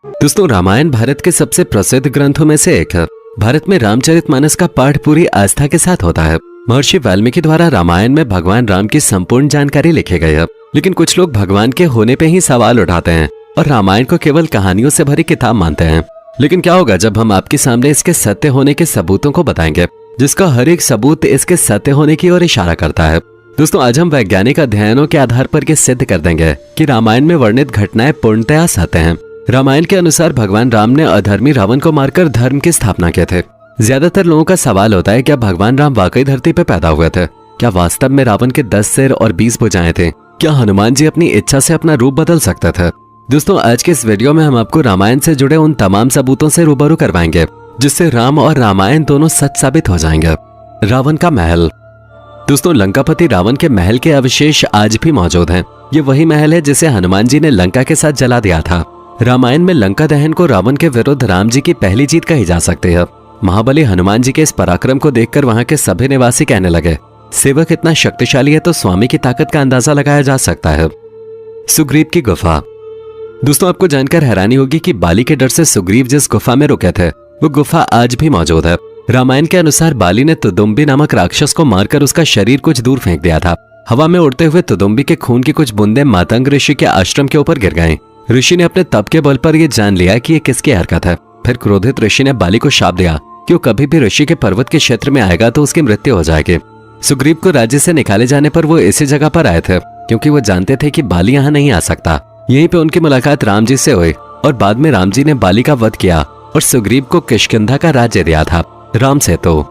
दोस्तों, रामायण भारत के सबसे प्रसिद्ध ग्रंथों में से एक है। भारत में रामचरितमानस का पाठ पूरी आस्था के साथ होता है। महर्षि वाल्मीकि द्वारा रामायण में भगवान राम की संपूर्ण जानकारी लिखी गई है, लेकिन कुछ लोग भगवान के होने पे ही सवाल उठाते हैं और रामायण को केवल कहानियों से भरी किताब मानते हैं। लेकिन क्या होगा जब हम आपके सामने इसके सत्य होने के सबूतों को बताएंगे, जिसका हर एक सबूत इसके सत्य होने की ओर इशारा करता है। दोस्तों, आज हम वैज्ञानिक अध्ययनों के आधार पर ये सिद्ध कर देंगे कि रामायण में वर्णित घटनाएं पूर्णतया सत्य हैं। रामायण के अनुसार भगवान राम ने अधर्मी रावण को मारकर धर्म की स्थापना की थी। ज्यादातर लोगों का सवाल होता है, क्या भगवान राम वाकई धरती पर पैदा हुए थे? क्या वास्तव में रावण के 10 सिर और 20 भुजाएं थे? क्या हनुमान जी अपनी इच्छा से अपना रूप बदल सकते थे? दोस्तों, आज के इस वीडियो में हम आपको रामायण से जुड़े उन तमाम सबूतों से रूबरू करवाएंगे जिससे राम और रामायण दोनों सच साबित हो जाएंगे। रावण का महल। दोस्तों, लंकापति रावण के महल के अवशेष आज भी मौजूद हैं। ये वही महल है जिसे हनुमान जी ने लंका के साथ जला दिया था। रामायण में लंका दहन को रावण के विरुद्ध राम जी की पहली जीत कही जा सकती है। महाबली हनुमान जी के इस पराक्रम को देखकर वहां के सभी निवासी कहने लगे, सेवक इतना शक्तिशाली है तो स्वामी की ताकत का अंदाजा लगाया जा सकता है। सुग्रीव की गुफा। दोस्तों, आपको जानकर हैरानी होगी कि बाली के डर से सुग्रीव जिस गुफा में रुके थे वो गुफा आज भी मौजूद है। रामायण के अनुसार बाली ने तुदुम्बी नामक राक्षस को मारकर उसका शरीर कुछ दूर फेंक दिया था। हवा में उड़ते हुए तुदुम्बी के खून की कुछ बूंदें मातंग ऋषि के आश्रम के ऊपर गिर गईं। ऋषि ने अपने तप के बल पर यह जान लिया कि ये किसकी हरकत है। फिर क्रोधित ऋषि ने बाली को शाप दिया कि वो कभी भी ऋषि के पर्वत के क्षेत्र में आएगा तो उसकी मृत्यु हो जाएगी। सुग्रीव को राज्य से निकाले जाने पर वो इसी जगह पर आए थे क्योंकि वो जानते थे कि बाली यहाँ नहीं आ सकता। यहीं पे उनकी मुलाकात राम जी से हुई और बाद में राम जी ने बाली का वध किया और सुग्रीव को किष्किंधा का राज्य दिया था। राम सेतु।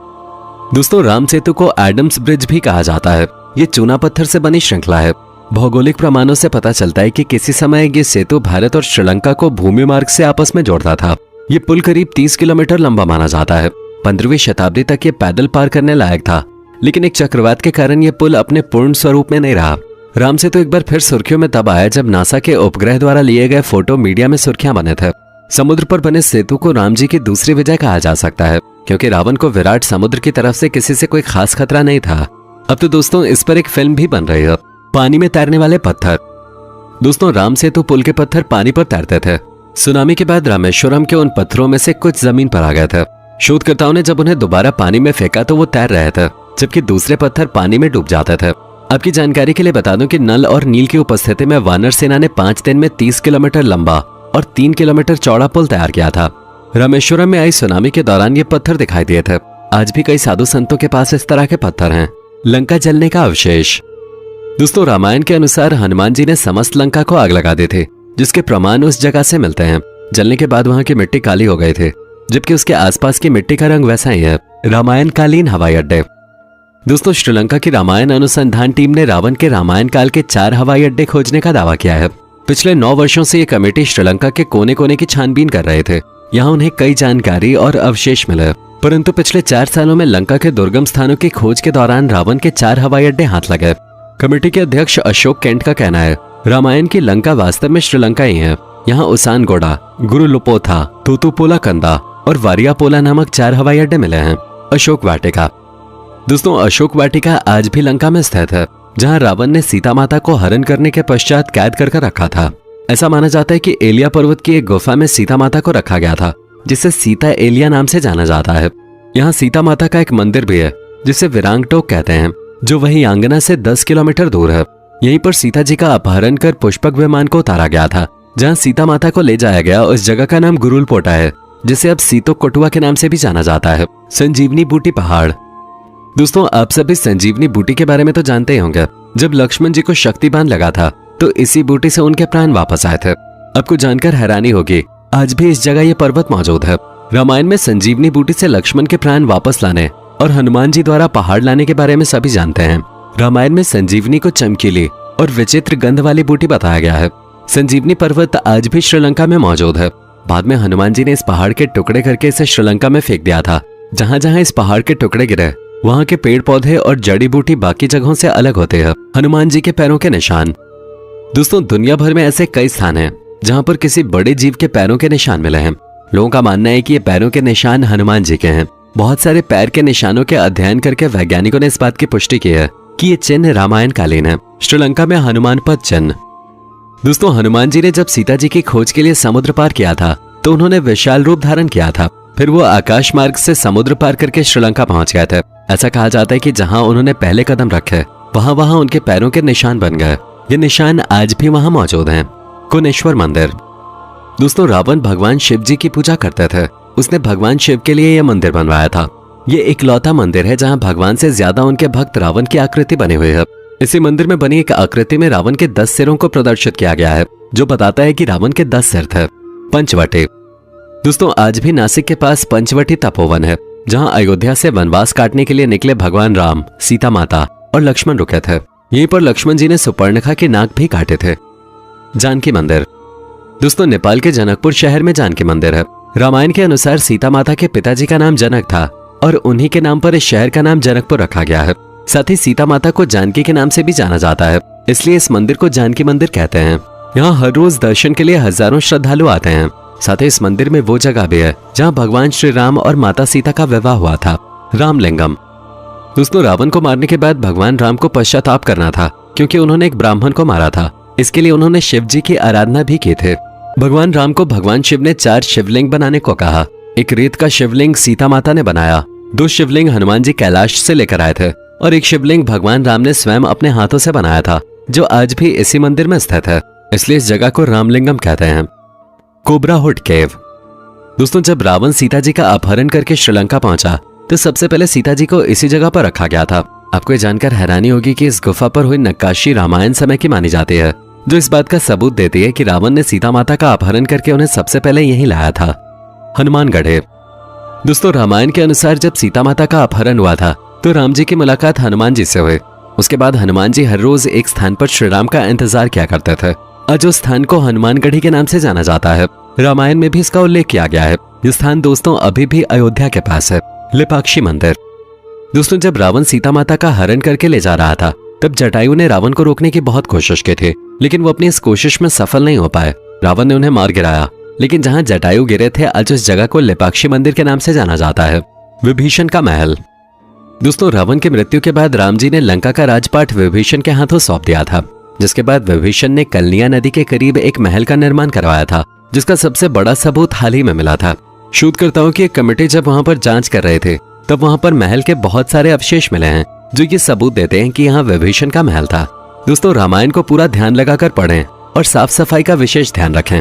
दोस्तों, राम सेतु को एडम्स ब्रिज भी कहा जाता है। ये चूना पत्थर से बनी श्रृंखला है। भौगोलिक प्रमाणों से पता चलता है कि किसी समय ये सेतु भारत और श्रीलंका को भूमि मार्ग से आपस में जोड़ता था। ये पुल करीब 30 किलोमीटर लंबा माना जाता है। 15वीं शताब्दी तक ये पैदल पार करने लायक था, लेकिन एक चक्रवात के कारण ये पुल अपने पूर्ण स्वरूप में नहीं रहा। राम सेतु एक बार फिर सुर्खियों में तब आया जब नासा के उपग्रह द्वारा लिए गए फोटो मीडिया में सुर्खियां बने थे। समुद्र पर बने सेतु को राम जी की दूसरी विजय कहा जा सकता है क्योंकि रावण को विराट समुद्र की तरफ से किसी से कोई खास खतरा नहीं था। अब तो दोस्तों, इस पर एक फिल्म भी बन रही है। पानी में तैरने वाले पत्थर। दोस्तों, राम सेतु पुल के पत्थर पानी पर तैरते थे। सुनामी के बाद रामेश्वरम के उन पत्थरों में से कुछ जमीन पर आ गए थे। शोधकर्ताओं ने जब उन्हें दोबारा पानी में फेंका तो वो तैर रहे थे, जबकि दूसरे पत्थर पानी में डूब जाते थे। आपकी जानकारी के लिए बता दूं कि नल और नील की उपस्थिति में वानर सेना ने 5 दिन में 30 किलोमीटर लंबा और 3 किलोमीटर चौड़ा पुल तैयार किया था। रामेश्वरम में आई सुनामी के दौरान ये पत्थर दिखाई दिए थे। आज भी कई साधु संतों के पास इस तरह के पत्थर हैं। लंका जलने का अवशेष। दोस्तों, रामायण के अनुसार हनुमान जी ने समस्त लंका को आग लगा दी थी, जिसके प्रमाण उस जगह से मिलते हैं। जलने के बाद वहां की मिट्टी काली हो गई थी, जबकि उसके आसपास की मिट्टी का रंग वैसा ही है। रामायण कालीन हवाई अड्डे। दोस्तों, श्रीलंका की रामायण अनुसंधान टीम ने रावण के रामायण काल के 4 हवाई अड्डे खोजने का दावा किया है। पिछले 9 वर्षों से ये कमेटी श्रीलंका के कोने कोने की छानबीन कर रहे थे। यहाँ उन्हें कई जानकारी और अवशेष मिले, परंतु पिछले 4 सालों में लंका के दुर्गम स्थानों की खोज के दौरान रावण के 4 हवाई अड्डे हाथ लगे। कमेटी के अध्यक्ष अशोक केंट का कहना है, रामायण की लंका वास्तव में श्रीलंका ही है। यहाँ उसानगोडा, गुरुलुपोथा, तूतुपुला कंदा और वारियापोला नामक 4 हवाई अड्डे मिले हैं। अशोक वाटिका। दोस्तों, अशोक वाटिका आज भी लंका में स्थित है, जहाँ रावण ने सीता माता को हरण करने के पश्चात कैद कर रखा था। ऐसा माना जाता है कि एलिया पर्वत की एक गुफा में सीता माता को रखा गया था, जिसे सीता एलिया नाम से जाना जाता है। यहाँ सीता माता का एक मंदिर भी है जिसे विरांगटोक कहते हैं, जो वही आंगना से 10 किलोमीटर दूर है। यहीं पर सीता जी का अपहरण कर पुष्पक विमान को उतारा गया था। जहाँ सीता माता को ले जाया गया उस जगह का नाम गुरुलपोटा है, जिसे अब सीतो कोटुआ के नाम से भी जाना जाता है। संजीवनी बूटी पहाड़। दोस्तों, आप सभी संजीवनी बूटी के बारे में तो जानते ही होंगे। जब लक्ष्मण जी को शक्तिबाण लगा था तो इसी बूटी से उनके प्राण वापस आए थे। आपको जानकर हैरानी होगी, आज भी इस जगह ये पर्वत मौजूद है। रामायण में संजीवनी बूटी से लक्ष्मण के प्राण वापस लाने और हनुमान जी द्वारा पहाड़ लाने के बारे में सभी जानते हैं। रामायण में संजीवनी को चमकीली और विचित्र गंध वाली बूटी बताया गया है। संजीवनी पर्वत आज भी श्रीलंका में मौजूद है। बाद में हनुमान जी ने इस पहाड़ के टुकड़े करके इसे श्रीलंका में फेंक दिया था। जहां जहां इस पहाड़ के टुकड़े गिरे वहां के पेड़ पौधे और जड़ी बूटी बाकी जगहों से अलग होते हैं। हनुमान जी के पैरों के निशान। दोस्तों, दुनिया भर में ऐसे कई स्थान हैं जहां पर किसी बड़े जीव के पैरों के निशान मिले हैं। लोगों का मानना है कि ये पैरों के निशान हनुमान जी के हैं। बहुत सारे पैर के निशानों के अध्ययन करके वैज्ञानिकों ने इस बात की पुष्टि की है कि ये चिन्ह रामायण कालीन है। श्रीलंका में हनुमान पद चिन्ह। दोस्तों हनुमान जी ने जब सीता जी की खोज के लिए समुद्र पार किया था तो उन्होंने विशाल रूप धारण किया था। फिर वो आकाश मार्ग से समुद्र पार करके श्रीलंका पहुंच गए थे। ऐसा कहा जाता है कि जहां उन्होंने पहले कदम रखे वहां उनके पैरों के निशान बन गए। ये निशान आज भी वहां मौजूद हैं। कुनेश्वर मंदिर। दोस्तों रावण भगवान शिव जी की पूजा करते थे। उसने भगवान शिव के लिए यह मंदिर बनवाया था। ये इकलौता मंदिर है जहां भगवान से ज्यादा उनके भक्त रावण की आकृति बनी हुई है। इसी मंदिर में बनी एक आकृति में रावण के 10 सिरों को प्रदर्शित किया गया है, जो बताता है कि रावण के 10 सिर थे। पंचवटी। दोस्तों आज भी नासिक के पास पंचवटी तपोवन है, जहां अयोध्या से वनवास काटने के लिए निकले भगवान राम, सीता माता और लक्ष्मण रुके थे। यहीं पर लक्ष्मण जी ने सुपर्णखा के नाक भी काटे थे। जानकी मंदिर। दोस्तों नेपाल के जनकपुर शहर में जानकी मंदिर है। रामायण के अनुसार सीता माता के पिताजी का नाम जनक था और उन्हीं के नाम पर इस शहर का नाम जनकपुर रखा गया है। साथ ही सीता माता को जानकी के नाम से भी जाना जाता है, इसलिए इस मंदिर को जानकी मंदिर कहते हैं। यहाँ हर रोज दर्शन के लिए हजारों श्रद्धालु आते हैं। साथ ही इस मंदिर में वो जगह भी है जहाँ भगवान श्री राम और माता सीता का विवाह हुआ था, रामलिंगम। दोस्तों रावण को मारने के बाद भगवान राम को पश्चाताप करना था, क्योंकि उन्होंने एक ब्राह्मण को मारा था। इसके लिए उन्होंने शिव जी की आराधना भी की थी। भगवान राम को भगवान शिव ने 4 शिवलिंग बनाने को कहा। एक रेत का शिवलिंग सीता माता ने बनाया, 2 शिवलिंग हनुमान जी कैलाश से लेकर आए थे और एक शिवलिंग भगवान राम ने स्वयं अपने हाथों से बनाया था, जो आज भी इसी मंदिर में स्थित है। इसलिए इस जगह को रामलिंगम कहते हैं। कोबरा हुड केव। दोस्तों जब रावण सीता जी का अपहरण करके श्रीलंका पहुंचा तो सबसे पहले सीता जी को इसी जगह पर रखा गया था। आपको ये जानकर हैरानी होगी कि इस गुफा पर हुई नक्काशी रामायण समय की मानी जाती है, जो इस बात का सबूत देती है कि रावण ने सीता माता का अपहरण करके उन्हें सबसे पहले यहीं लाया था। हनुमानगढ़। दोस्तों रामायण के अनुसार जब सीता माता का अपहरण हुआ था तो राम जी की मुलाकात हनुमान जी से हुई। उसके बाद हनुमान जी हर रोज एक स्थान पर श्री राम का इंतजार किया करते थे। आज उस स्थान को हनुमानगढ़ी के नाम से जाना जाता है। रामायण में भी इसका उल्लेख किया गया है। ये स्थान दोस्तों अभी भी अयोध्या के पास है। लेपाक्षी मंदिर। दोस्तों जब रावण सीता माता का हरण करके ले जा रहा था तब जटायु ने रावण को रोकने की बहुत कोशिश की थी, लेकिन वो अपनी इस कोशिश में सफल नहीं हो पाए। रावण ने उन्हें मार गिराया, लेकिन जहां जटायु गिरे थे आज उस जगह को लेपाक्षी मंदिर के नाम से जाना जाता है। विभीषण का महल। दोस्तों रावण की मृत्यु के बाद राम जी ने लंका का राजपाट विभीषण के हाथों सौंप दिया था, जिसके बाद विभीषण ने कलनिया नदी के करीब एक महल का निर्माण करवाया था, जिसका सबसे बड़ा सबूत हाल ही में मिला था। शोधकर्ताओं की एक कमेटी जब वहां पर जांच कर रहे थे तब वहां पर महल के बहुत सारे अवशेष मिले हैं, जो ये सबूत देते हैं कि यहाँ विभीषण का महल था। दोस्तों रामायण को पूरा ध्यान लगाकर पढ़ें और साफ सफाई का विशेष ध्यान रखें।